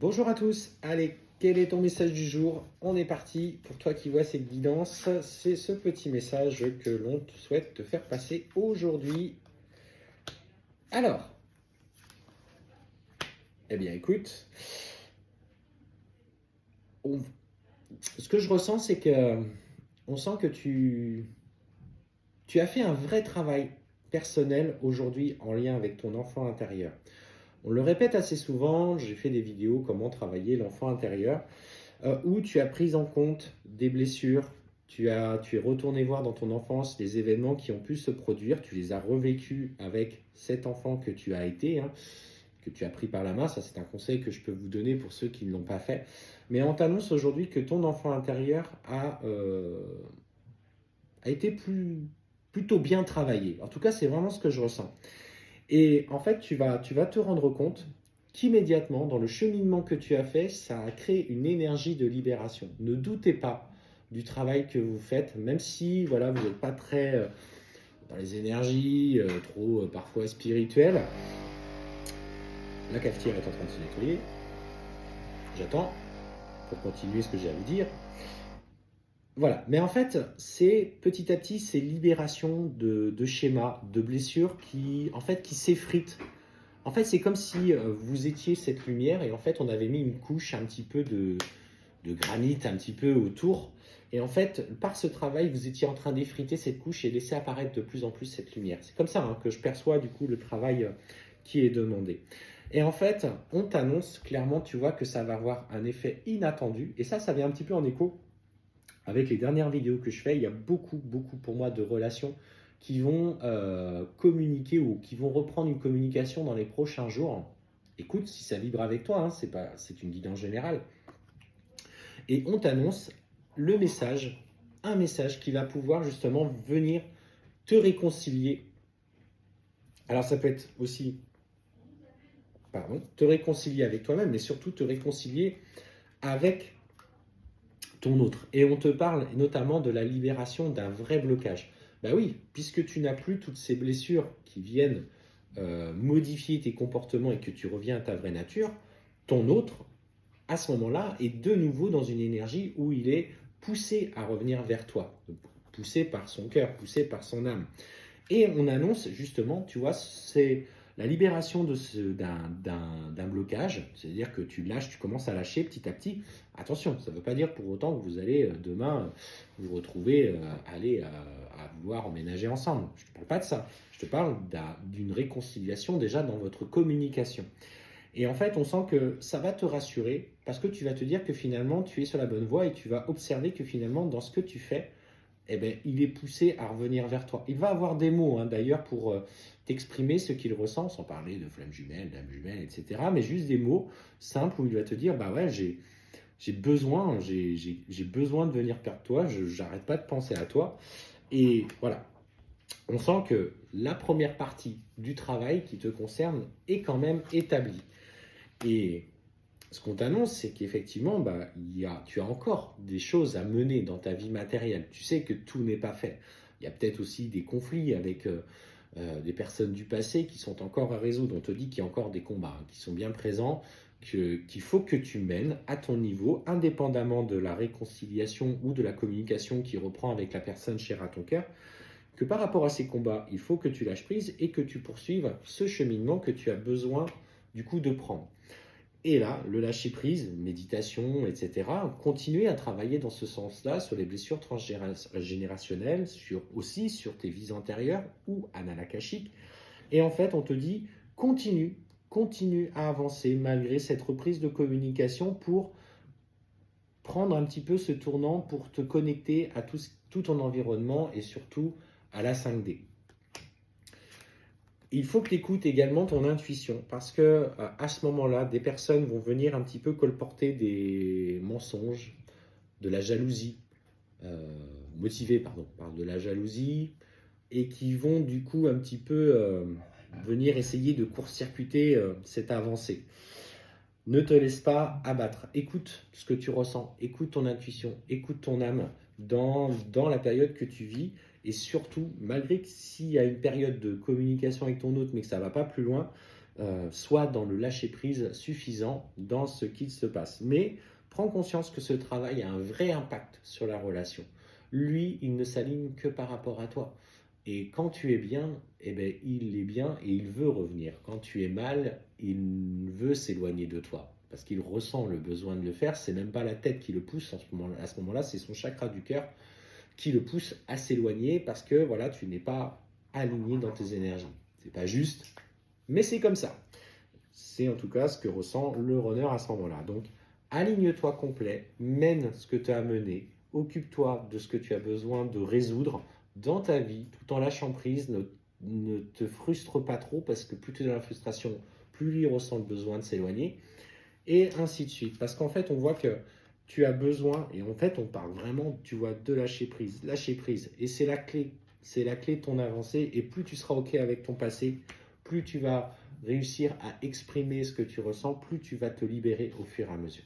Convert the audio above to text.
Bonjour à tous, allez, quel est ton message du jour? On est parti, pour toi qui vois cette guidance, c'est ce petit message que l'on souhaite te faire passer aujourd'hui. Alors, eh bien écoute, on- ce que je ressens c'est que on sent que tu as fait un vrai travail personnel aujourd'hui en lien avec ton enfant intérieur. On le répète assez souvent, j'ai fait des vidéos comment travailler l'enfant intérieur. Où tu as pris en compte des blessures, tu es retourné voir dans ton enfance les événements qui ont pu se produire, tu les as revécus avec cet enfant que tu as été, hein, que tu as pris par la main. Ça, c'est un conseil que je peux vous donner pour ceux qui ne l'ont pas fait. Mais on t'annonce aujourd'hui que ton enfant intérieur a été plutôt bien travaillé. En tout cas, c'est vraiment ce que je ressens. Et en fait, tu vas te rendre compte qu'immédiatement, dans le cheminement que tu as fait, ça a créé une énergie de libération. Ne doutez pas du travail que vous faites, même si voilà, vous n'êtes pas très dans les énergies, trop parfois spirituelles. La cafetière est en train de se nettoyer. J'attends pour continuer ce que j'ai à vous dire. Voilà, mais en fait, c'est petit à petit ces libérations de schémas, de blessures qui s'effritent. En fait, c'est comme si vous étiez cette lumière et en fait, on avait mis une couche un petit peu de granit un petit peu autour. Et en fait, par ce travail, vous étiez en train d'effriter cette couche et laisser apparaître de plus en plus cette lumière. C'est comme ça que je perçois du coup le travail qui est demandé. Et en fait, on t'annonce clairement, tu vois, que ça va avoir un effet inattendu. Et ça vient un petit peu en écho avec les dernières vidéos que je fais. Il y a beaucoup pour moi de relations qui vont communiquer ou qui vont reprendre une communication dans les prochains jours. Écoute, si ça vibre avec toi, hein, c'est une guidance générale. Et on t'annonce le message, un message qui va pouvoir justement venir te réconcilier. Alors ça peut être aussi, pardon, te réconcilier avec toi-même, mais surtout te réconcilier avec ton autre. Et on te parle notamment de la libération d'un vrai blocage. Bah oui, puisque tu n'as plus toutes ces blessures qui viennent modifier tes comportements et que tu reviens à ta vraie nature, ton autre, à ce moment-là, est de nouveau dans une énergie où il est poussé à revenir vers toi, poussé par son cœur, poussé par son âme. Et on annonce justement, tu vois, c'est la libération d'un blocage, c'est-à-dire que tu lâches, tu commences à lâcher petit à petit. Attention, ça ne veut pas dire pour autant que vous allez demain vous retrouver à vouloir emménager ensemble. Je ne te parle pas de ça. Je te parle d'une réconciliation déjà dans votre communication. Et en fait, on sent que ça va te rassurer parce que tu vas te dire que finalement, tu es sur la bonne voie et tu vas observer que finalement, dans ce que tu fais, eh ben, il est poussé à revenir vers toi. Il va avoir des mots, hein, d'ailleurs, pour t'exprimer ce qu'il ressent, sans parler de flamme jumelle, d'âme jumelle, etc. Mais juste des mots simples où il va te dire, bah ouais, j'ai besoin de venir vers toi, j'arrête pas de penser à toi. Et voilà, on sent que la première partie du travail qui te concerne est quand même établie. Et ce qu'on t'annonce, c'est qu'effectivement, tu as encore des choses à mener dans ta vie matérielle. Tu sais que tout n'est pas fait. Il y a peut-être aussi des conflits avec des personnes du passé qui sont encore à résoudre. On te dit qu'il y a encore des combats qui sont bien présents, qu'il faut que tu mènes à ton niveau, indépendamment de la réconciliation ou de la communication qui reprend avec la personne chère à ton cœur, que par rapport à ces combats, il faut que tu lâches prise et que tu poursuives ce cheminement que tu as besoin du coup de prendre. Et là, le lâcher-prise, méditation, etc., continuer à travailler dans ce sens-là sur les blessures transgénérationnelles, aussi sur tes vies antérieures ou analakashiques. Et en fait, on te dit, continue à avancer malgré cette reprise de communication pour prendre un petit peu ce tournant, pour te connecter à tout ton environnement et surtout à la 5D. Il faut que tu écoutes également ton intuition parce que à ce moment-là, des personnes vont venir un petit peu colporter des mensonges, de la jalousie, motivées par de la jalousie, et qui vont du coup un petit peu venir essayer de court-circuiter cette avancée. Ne te laisse pas abattre. Écoute ce que tu ressens, écoute ton intuition, écoute ton âme dans la période que tu vis. Et surtout, malgré que s'il y a une période de communication avec ton autre, mais que ça ne va pas plus loin, sois dans le lâcher-prise suffisant dans ce qu'il se passe. Mais prends conscience que ce travail a un vrai impact sur la relation. Lui, il ne s'aligne que par rapport à toi. Et quand tu es bien, eh ben, il est bien et il veut revenir. Quand tu es mal, il veut s'éloigner de toi parce qu'il ressent le besoin de le faire. C'est même pas la tête qui le pousse à ce moment-là, c'est son chakra du cœur qui le pousse à s'éloigner parce que voilà, tu n'es pas aligné dans tes énergies. C'est pas juste, mais c'est comme ça. C'est en tout cas ce que ressent le runner à ce moment-là. Donc, aligne-toi complet, mène ce que tu as à mener, occupe-toi de ce que tu as besoin de résoudre dans ta vie, tout en lâchant prise. Ne te frustre pas trop parce que plus tu es dans la frustration, plus lui ressent le besoin de s'éloigner, et ainsi de suite. Parce qu'en fait, on voit que tu as besoin, et en fait, on parle vraiment, tu vois, de lâcher prise. Lâcher prise, et c'est la clé. C'est la clé de ton avancée, et plus tu seras OK avec ton passé, plus tu vas réussir à exprimer ce que tu ressens, plus tu vas te libérer au fur et à mesure.